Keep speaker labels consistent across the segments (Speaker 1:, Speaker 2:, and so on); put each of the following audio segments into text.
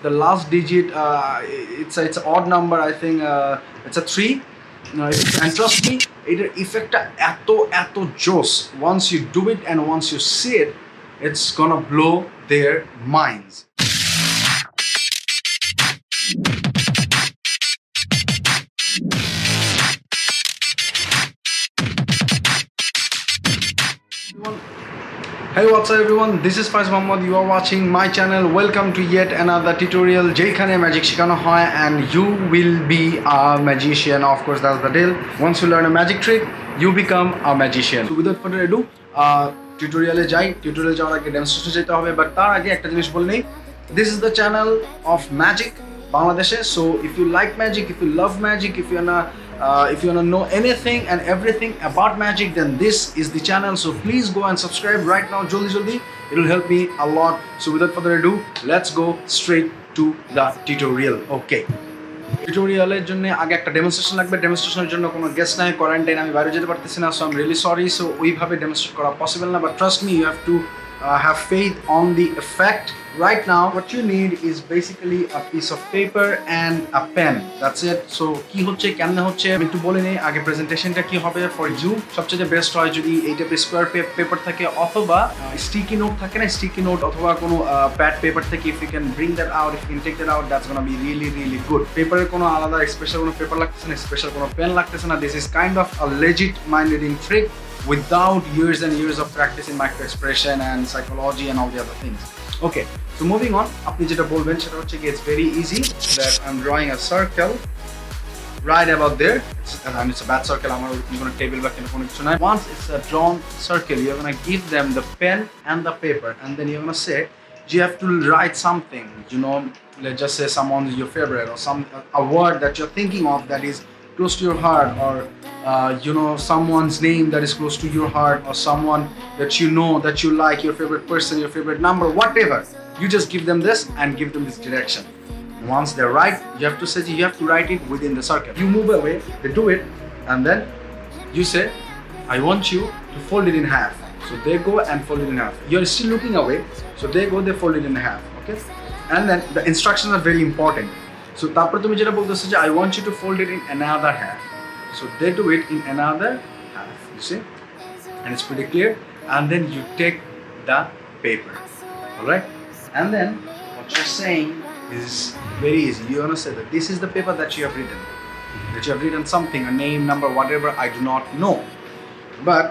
Speaker 1: the last digit, it's an odd number, I think it's a 3. And trust me, এটার ইফেক্টটা এত জোস. Once you do it and once you see it, it's gonna blow their minds. Hey, what's up everyone, this is Faayez Mohammad, you are watching my channel. Welcome to yet another tutorial. যেখানে magic শেখানো হয় and you will be a magician. Of course, that's the deal. Once you learn a magic trick, you become a magician. So without further ado, টিউটোরিয়ালে যাই. Tutorial যাওয়ার আগে demonstration যেতে হবে, but তার আগে একটা জিনিস বলে নেই. This is the channel of magic Bangladesh. So if you like magic, if you love magic, if you wanna know anything and everything about magic, then this is the channel. So please go and subscribe right now, joldi. It will help me a lot. So without further ado, let's go straight to the tutorial. Okay. টিউটোরিয়ালের জন্য আগে একটা demonstration লাগবে. ডেমনস্ট্রেশনের জন্য কোনো guest নাই, quarantine, আমি বাইরে যেতে পারতেছি না. So I am really sorry. So ওইভাবে ডেমনস্ট্রেট করা পসিবল না, but trust me, you have to have faith on the effect. Right now what you need is basically a piece of paper and a pen. That's it. So কি হচ্ছে কেমনে হচ্ছে আমি একটু বলে নেই আগে. প্রেজেন্টেশনটা কি হবে ফর ইউ, সবচেয়ে বেস্ট হয় যদি এই টাইপের স্কোয়ার পেপার থাকে অথবা স্টিকি নোট থাকে না, স্টিকি নোট অথবা কোনো প্যাড পেপার থেকে. If you can bring that out, if you can take that out, that's gonna be really good. পেপারের কোনো আলাদা স্পেশাল কোনো পেপার লাগতেছে না, স্পেশাল কোনো পেন লাগতেছে না. This is kind of a legit mind reading trick without years and years of practice in micro expression and psychology and all the other things. Okay, so moving on, আপনি যেটা বলবেন সেটা হচ্ছে কি, it's very easy that I'm drawing a circle right about there. It's a bad circle. আমার কোনো table বা কোনো কিছু নাই. Once it's a drawn circle, you're gonna give them the pen and the paper, and then you're gonna say you have to write something, you know, let's just say someone's your favorite or a word that you're thinking of that is close to your heart, or you know, someone's name that is close to your heart, or someone that you know that you like, your favorite person, your favorite number, whatever. You just give them this and give them this direction. Once they're right, you have to say, you have to write it within the circle. You move away, they do it, and then you say, I want you to fold it in half. So they go and fold it in half. You're still looking away, so they go, they fold it in half. Okay, and then the instructions are very important. So তারপর তুমি যেটা বলতেছো যে I want you to fold it in another half. So they do it in another half, you see, and it's pretty clear. And then you take the paper, all right, and then what you're saying is very easy. You're gonna say that this is the paper that you have written something, a name, number, whatever, I do not know, but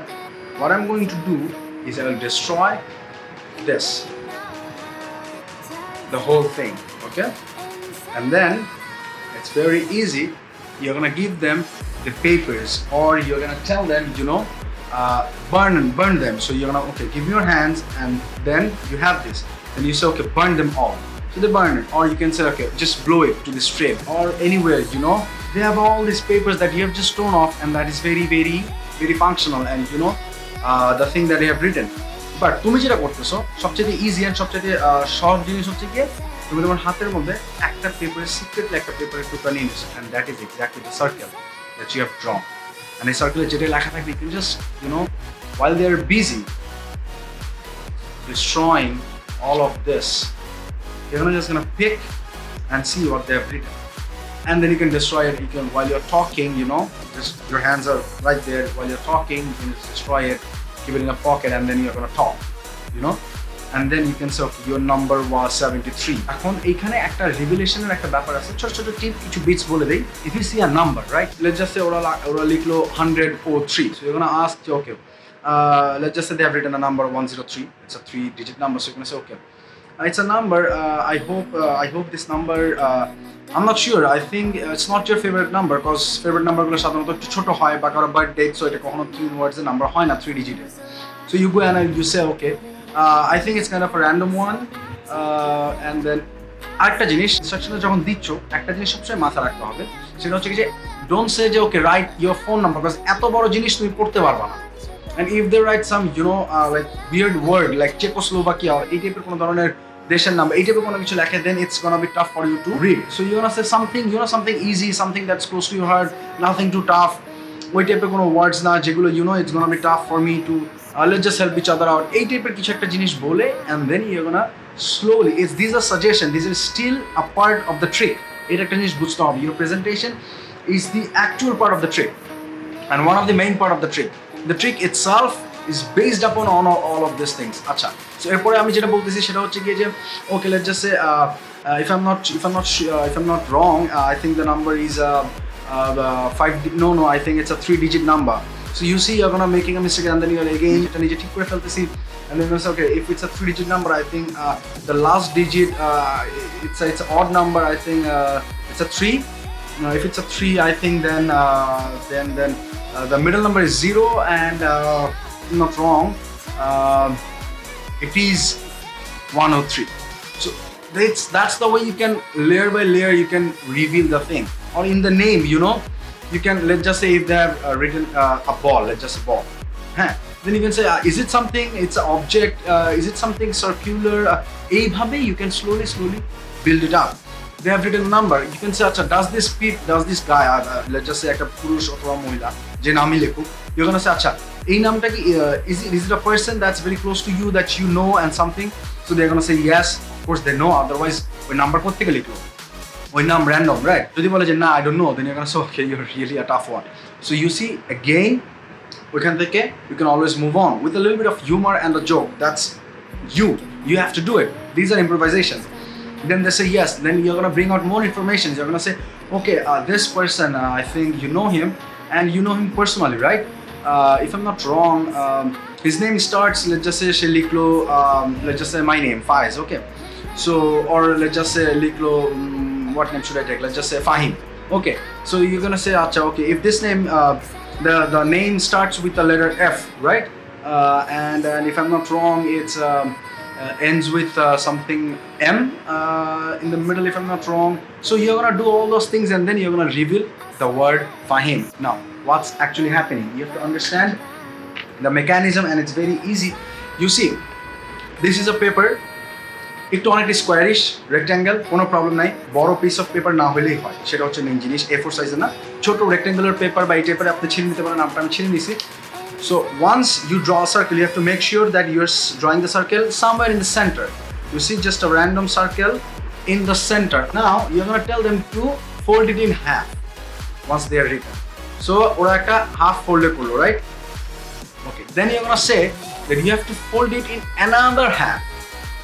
Speaker 1: what I'm going to do is I will destroy this, the whole thing. Okay, and then it's very easy. You're gonna give them the papers, or you're gonna tell them, you know, burn them. So you're gonna, okay, give me your hands, and then you have this. Then you say, okay, burn them all. So they burn it. Or you can say, okay, just blow it to the stream or anywhere, you know. They have all these papers that you have just torn off, and that is very functional, and you know, the thing that they have written. But তুমি যেটা করতেছো সবচেয়ে easy and সবচেয়ে সহজ জিনিস হচ্ছে কি, তুমি তোমার হাতের মধ্যে একটা পেপারের সিক্রেটলি একটা পেপারের টুকরা নিয়ে নিছো, and that is exactly the circle that you have drawn. And এই সার্কেলে যেটা লেখা থাকবে, you can just, you know, while they are busy destroying all of this, you're just gonna pick and see what they have written, and then you can destroy it. You can, while you're talking, you know, just your hands are right there. While you're talking, you can just destroy it, keep it in a pocket, and then you're gonna talk, you know. And then you can say, okay, your number was 73. এখন এইখানে একটা রিভিলেশনের একটা ব্যাপার আছে. ছোট ছোট টিপ, কিছু bits বলে দেই. If you see a number, right, let's just say ওরা লিখলো 103. So you're gonna ask, okay, let's just say they have written a number 103. It's a 3-digit number. So you're gonna say, okay, it's a number. I hope this number. I'm not sure. I think it's not your favorite number, because favorite number গুলো সাধারণত একটু ছোট হয় বা কারো birthday, so এটা কখনো 3 words এর নাম্বার হয় না, 3 digit. So you go and you say, okay, I think it's kind of a random one, and then আরেকটা জিনিস ইনস্ট্রাকশনে যখন দিচ্ছ, একটা জিনিস সবসময় মাথায় রাখতে হবে, সেটা হচ্ছে কি যে ডোন্ট সে যে okay right your phone number, because এত বড় জিনিস তুমি পড়তে পারবা না. And if they write some, you know, like weird word like Czechoslovakia or এই টাইপের কোনো ধরনের দেশের নাম, এই টাইপের কোনো কিছু লেখে, then it's gonna be tough for you to read. So you're gonna say something, you know, something easy, something that's close to your heart, nothing too tough. ওই টাইপের কোনো ওয়ার্ডস না যেগুলো, you know, it's gonna be tough for me to let's just help each other out. এই টাইপের কিছু একটা জিনিস বলে, and then you're gonna slowly. These are suggestions. This is still a part of the trick. এটা একটা জিনিস বুঝতে হবে. Your presentation is the actual part of the trick and one of the main part of the trick. The trick itself is based upon all of these things. আচ্ছা, so এরপরে আমি যেটা বলতেছি সেটা হচ্ছে কি যে okay, let's just say if I'm not wrong, I think the number is 5. No, I think it's a 3-digit number. So you see you're gonna making a mistake and then you're again এটা নিজে ঠিক করে ফেলতেছি and then you say okay, if it's a 3-digit number, I think the last digit it's an odd number. I think it's a 3. If it's a 3, I think then the middle number is 0 and not wrong, it is 103. So that's the way you can layer by layer you can reveal the thing. Or in the name, you know, you can, let's just say if they have written a ball, let's just say ball, then you can say is it something, it's an object, is it something circular, এইভাবে you can slowly build it up. They have written a number, you can say acha, does this guy let's just say একটা পুরুষ অথবা মহিলা যে নামই লেখুক, you're gonna say acha, এই নামটা কি is it a person that's very close to you that you know and something, so they're gonna say yes, of course they know, otherwise ওই নাম্বার কোথা থেকে লিখলো, ওই নাম random, right? যদি বলে যে না I don't know, then you're gonna say okay, you're really a tough one. So you see again, ওইখান থেকে you can always move on with a little bit of humor and a joke. That's you have to do it. These are improvisations. Then they say yes, then you're gonna bring out more information. You're gonna say okay, this person I think you know him and you know him personally, right? If I'm not wrong, his name starts, let's just say Sheliklo, let's just say my name Faayez, okay? So, or let's just say Liklo, what name should I take? Let's just say Fahim. Okay, so you're gonna say acha, okay, if this name the name starts with the letter F, right? And if I'm not wrong, it's ends with something M in the middle, if I'm not wrong. So you're gonna do all those things and then you're gonna reveal the word Fahim. Now, what's actually happening? You have to understand the mechanism, and it's very easy. You see, this is a paper. একটু অনেকটা squarish rectangle, কোনো problem নাই, বড় piece of paper না হলেই হয়, সেটা হচ্ছে মেইন জিনিস। A4 সাইজের না, ছোট রেক্ট্যাঙ্গুলার পেপার বা এই টাইপের আপনি ছিঁড়ে নিতে পারেন, নামটা আমি ছিঁড়ে নিছি। So once you draw a circle, you have to make sure that you're drawing the circle somewhere in the center. You see just a random circle in the center. Now you're going to tell them to fold it in half once they are written. So ওরা একটা half folded করলো, right? Okay, then you're going to say that you have to fold it in another half.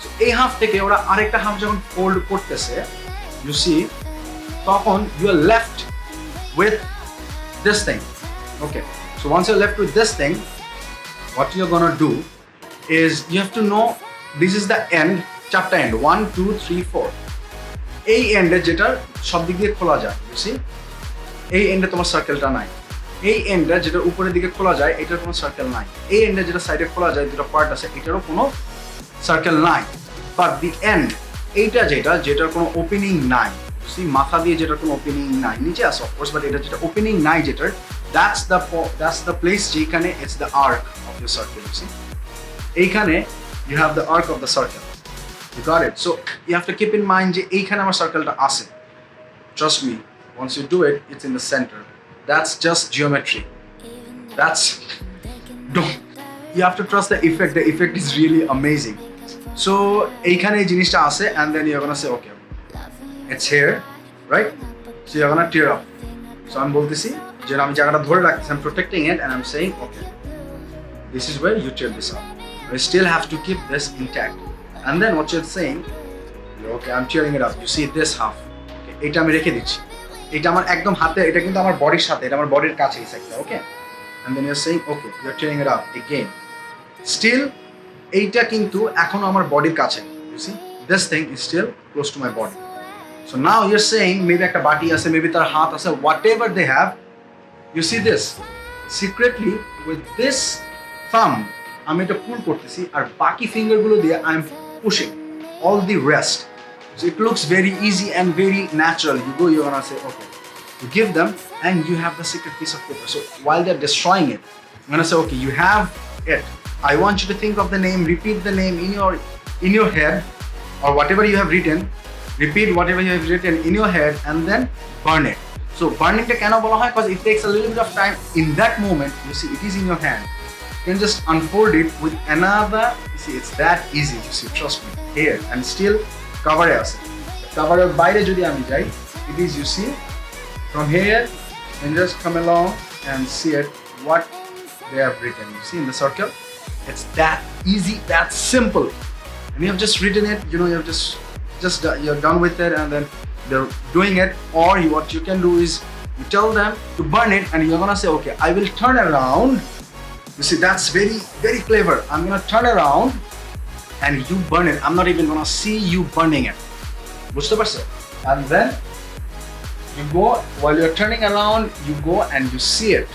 Speaker 1: So এই half থেকে ওরা আরেকটা half যখন fold করতেছে, you see, তখন you are left with this thing. Okay, so once you're left with this thing, what you're gonna do is you have to know this is the end, chapter end 1 2 3 4. এই এন্ডে যেটা সব দিক দিয়ে খোলা যায়, you see, এই এন্ডে তোমার সার্কেলটা নাই। এই এন্ডে যেটা উপরের দিকে খোলা যায় এটার কোনো সার্কেল নাই। এই এন্ডে যেটা সাইডে খোলা যায় দুটো পার্ট আছে, এটারও কোনো সার্কেল নাই। বাট দি এন্ড, এইটা যেটার কোনো ওপেনিং নাই, সি মাথা দিয়ে যেটার কোনো ওপেনিং নাই, নিচে আছে অফকোর্স, বাট এটা যেটা ওপেনিং নাই যেটার, that's the place যেখানে it's the arc of your circle. You see, এইখানে you have the arc of the circle. You got it? So you have to keep in mind যে এইখানে আমার সার্কেলটা আছে. Trust me, once you do it, it's in the center. That's just geometry. You have to trust the effect. The effect is really amazing. So এইখানে এই জিনিসটা আছে, and then you're gonna say okay, it's here, right? So you're gonna tear up. So আমি বলতেছি যে আমি জায়গাটা ধরে রাখতেছি, I'm protecting it and I'm saying okay, this is where you tear this up. You still have to keep this intact. And then what you're saying, okay, I'm tearing it up. You see this half, okay, এটা আমি রেখে দিচ্ছি, এটা আমার একদম হাতে, এটা কিন্তু আমার বডির সাথে, এটা আমার বডির কাছে এই সাইডটা, okay? And then you're saying okay, you're tearing it up again. Still এইটা কিন্তু এখনো আমার বডির কাছে, you see, this thing is still close to my body. So now you're saying maybe একটা বাটি আছে, maybe তার হাত আছে, whatever they have, you see this, secretly with this thumb আমি এটা পুল করতেছি, আর বাকি ফিঙ্গারগুলো দিয়ে I am pushing all the rest. So it looks very easy and very natural. You're gonna say okay, you give them and you have the secret piece of paper. So while they're destroying it, I'm gonna say okay, you have it. I want you to think of the name, repeat the name in your head, or whatever you have written, repeat whatever you have written in your head and then burn it. So burning টা কেন বলা হয়? Because it takes a little bit of time. In that moment, you see, it is in your hand. You can just unfold it with another. You see, it's that easy. You see, trust me. Here and still cover it. Cover it by the jodi. It is, you see, from here and just come along and see it what they have written. You see in the circle, it's that easy, that simple, and you have just written it. You know, you have just you're done with it, and then they're doing it. Or what you can do is you tell them to burn it, and you're gonna say, okay, I will turn around. You see, that's very, very clever. I'm gonna turn around and you burn it. I'm not even gonna see you burning it. And then you go, while you're turning around, you go and you see it,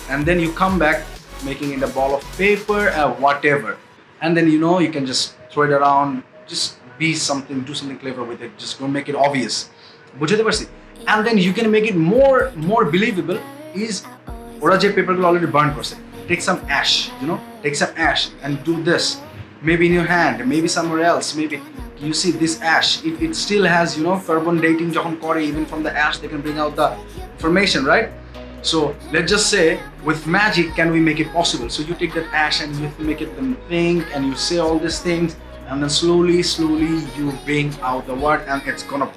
Speaker 1: and then you come back making it a ball of paper or whatever, and then you know you can just throw it around, just be something, do something clever with it, just don't make it obvious. And then you can make it more believable is ora je paper gulo already burn korche, take some ash, you know, take some ash and do this, maybe in your hand, maybe somewhere else, maybe you see this ash, it still has, you know, carbon dating jokhon kore, even from the ash they can bring out the information, right? So let's just say with magic can we make it possible. So you take that ash and you make it them think, and you say all these things, and then slowly you bring out the word, and it's gonna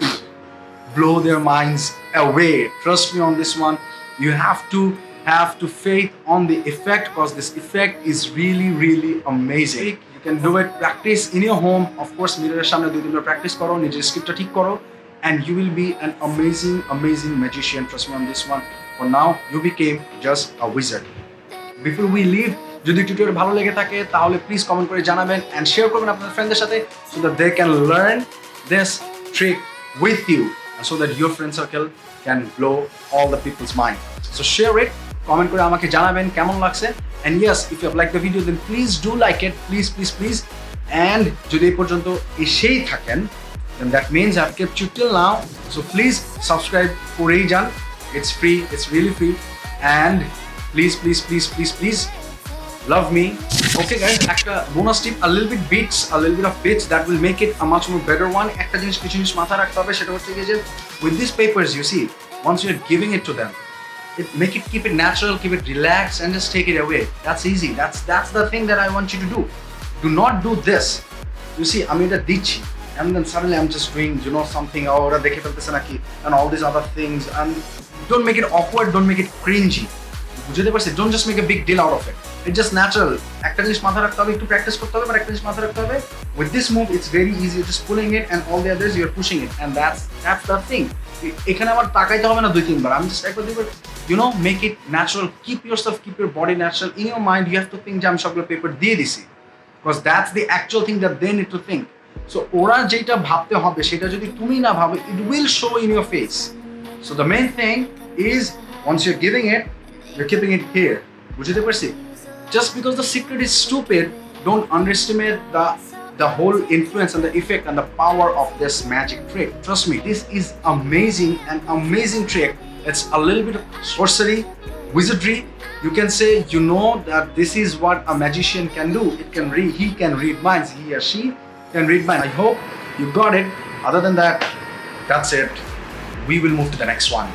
Speaker 1: blow their minds away. Trust me on this one. You have to faith on the effect, because this effect is really amazing. You can do it, practice in your home, of course, mirror samne 2 din practice koro, nijer script ta thik koro, and you will be an amazing magician. Trust me on this one. For now, you became just a wizard. Before we leave, যদি tutorial ভালো লেগে থাকে তাহলে please comment করে জানাবেন and share করবেন আপনাদের ফ্রেন্ডদের সাথে, so that they can learn this trick with you, and so that your friend circle can blow all the people's mind. So share it, comment করে আমাকে জানাবেন কেমন লাগছে, and yes, if you have liked the video, then please do like it, please. And যদি এই পর্যন্ত এসেই থাকেন, then that means I've kept you till now. So please subscribe করেই যান. It's free, it's really free, and please love me. Okay guys, একটা bonus tip, a little bit of bits that will make it a much more better one. একটা জিনিস কিছু জিনিস মাথায় রাখতে হবে, সেটা হচ্ছে যে with these papers, you see, once you're giving it to them, keep it natural, keep it relaxed, and just take it away. That's easy. That's the thing that I want you to do. Do not do this. You see, আমি এটা দিচ্ছি, and then suddenly I'm just doing, you know, something, ওরা দেখে ফেলতেছে নাকি, and all these other things, and don't make it awkward, don't make it cringy. বুঝতে পারছি? Don't just make a big deal out of it. It's just natural. একটা জিনিস মাথায় রাখতে হবে, একটু প্র্যাকটিস করতে হবে, but একটা জিনিস মাথায় রাখতে হবে, with this move it's very easy. You're just pulling it, and all the others you're pushing it, and that's the thing. এখানে আবার তাকাইতে হবে না 2-3 বার, আমি just একবার দুইবার, you know, make it natural. Keep your body natural. In your mind you have to think যে আমি সবগুলো পেপার দিয়ে দিছি, because that's the actual thing that they need to think. So ওরা যেটা ভাবতে হবে সেটা যদি তুমি না ভাবে, it will show in your face. So the main thing is, once you're giving it, you're keeping it here. বুঝতে পারছি? Just because the secret is stupid, don't underestimate the whole influence and the effect and the power of this magic trick. Trust me, this is an amazing trick. It's a little bit of sorcery, wizardry. You can say, you know, that this is what a magician can do. He can read minds. He or she can read minds. I hope you got it. Other than that, that's it. We will move to the next one.